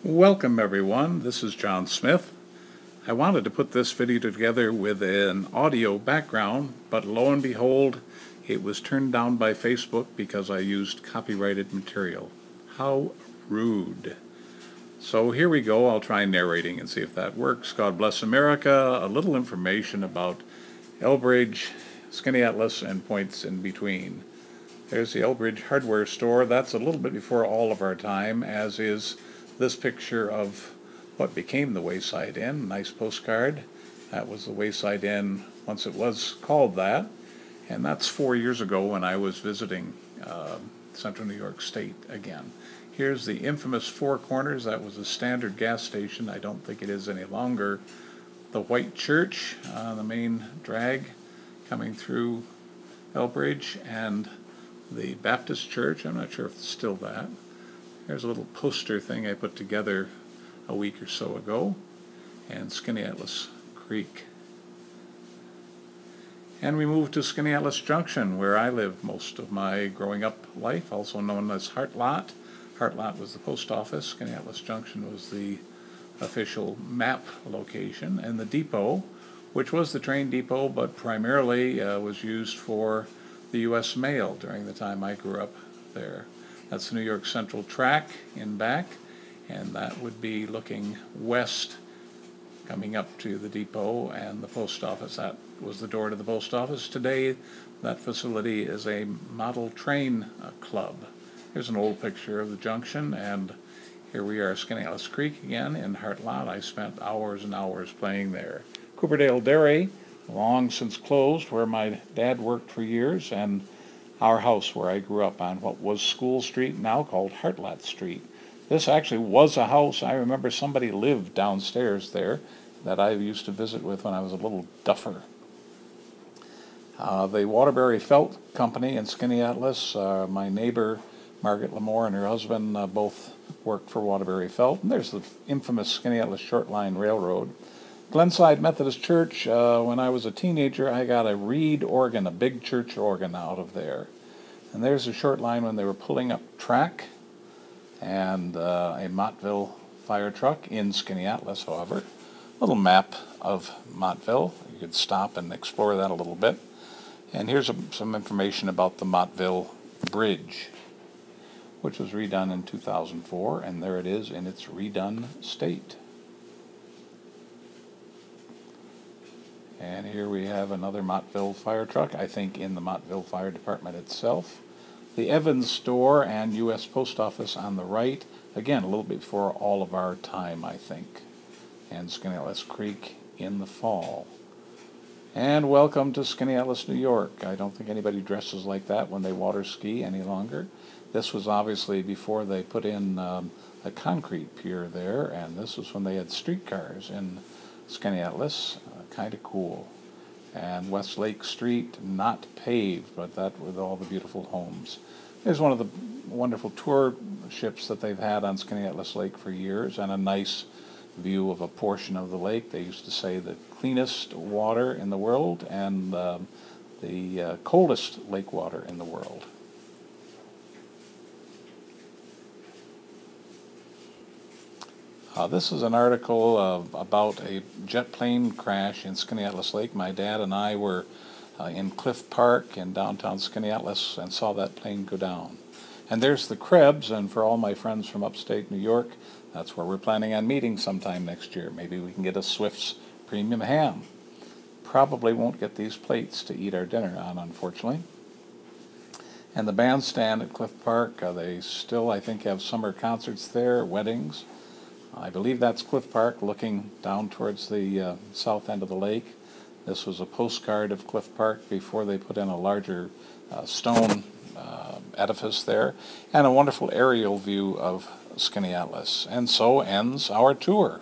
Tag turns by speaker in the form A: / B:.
A: Welcome everyone, this is John Smith. I wanted to put this video together with an audio background, but lo and behold, it was turned down by Facebook because I used copyrighted material. How rude. So here we go, I'll try narrating and see if that works. God bless America, a little information about Elbridge, Skaneateles, and points in between. There's the Elbridge hardware store. That's a little bit before all of our time, as is this picture of what became the Wayside Inn. Nice postcard. That was the Wayside Inn once it was called that. And that's 4 years ago when I was visiting Central New York State again. Here's the infamous Four Corners. That was a standard gas station. I don't think it is any longer. The White Church, the main drag coming through Elbridge, and the Baptist Church. I'm not sure if it's still that. There's a little poster thing I put together a week or so ago, and Skaneateles Creek. And we moved to Skaneateles Junction, where I lived most of my growing up life, also known as Hartlot. Hartlot was the post office. Skaneateles Junction was the official map location, and the depot, which was the train depot, but primarily was used for the U.S. mail during the time I grew up there. That's the New York Central track in back, and that would be looking west, coming up to the depot and the post office. That was the door to the post office. Today, that facility is a model train club. Here's an old picture of the junction, and here we are, Skaneateles Creek again in Hartlot. I spent hours and hours playing there. Cooperdale Dairy, long since closed, where my dad worked for years, and our house where I grew up on what was School Street, now called Hartlot Street. This actually was a house. I remember somebody lived downstairs there that I used to visit with when I was a little duffer. The Waterbury Felt Company in Skaneateles, my neighbor Margaret Lamore and her husband both worked for Waterbury Felt. And there's the infamous Skaneateles Short Line Railroad. Glenside Methodist Church, when I was a teenager, I got a reed organ, a big church organ out of there. And there's a short line when they were pulling up track, and a Mottville fire truck in Skaneateles, however. A little map of Mottville. You could stop and explore that a little bit. And here's some information about the Mottville Bridge, which was redone in 2004, and there it is in its redone state. And here we have another Mottville fire truck, I think in the Mottville Fire Department itself. The Evans store and U.S. Post Office on the right, again a little bit before all of our time, I think. And Skaneateles Creek in the fall. And welcome to Skaneateles, New York. I don't think anybody dresses like that when they water ski any longer. This was obviously before they put in a concrete pier there, and this was when they had streetcars in Skaneateles. Kind of cool. And Westlake Street, not paved, but that with all the beautiful homes. There's one of the wonderful tour ships that they've had on Skaneateles Lake for years, and a nice view of a portion of the lake. They used to say the cleanest water in the world and the coldest lake water in the world. This is an article about a jet plane crash in Skaneateles Lake. My dad and I were in Cliff Park in downtown Skaneateles and saw that plane go down. And there's the Krebs, and for all my friends from upstate New York, that's where we're planning on meeting sometime next year. Maybe we can get a Swift's premium ham. Probably won't get these plates to eat our dinner on, unfortunately. And the bandstand at Cliff Park, they still, I think, have summer concerts there, weddings. I believe that's Cliff Park looking down towards the south end of the lake. This was a postcard of Cliff Park before they put in a larger stone edifice there, and a wonderful aerial view of Skaneateles. And so ends our tour.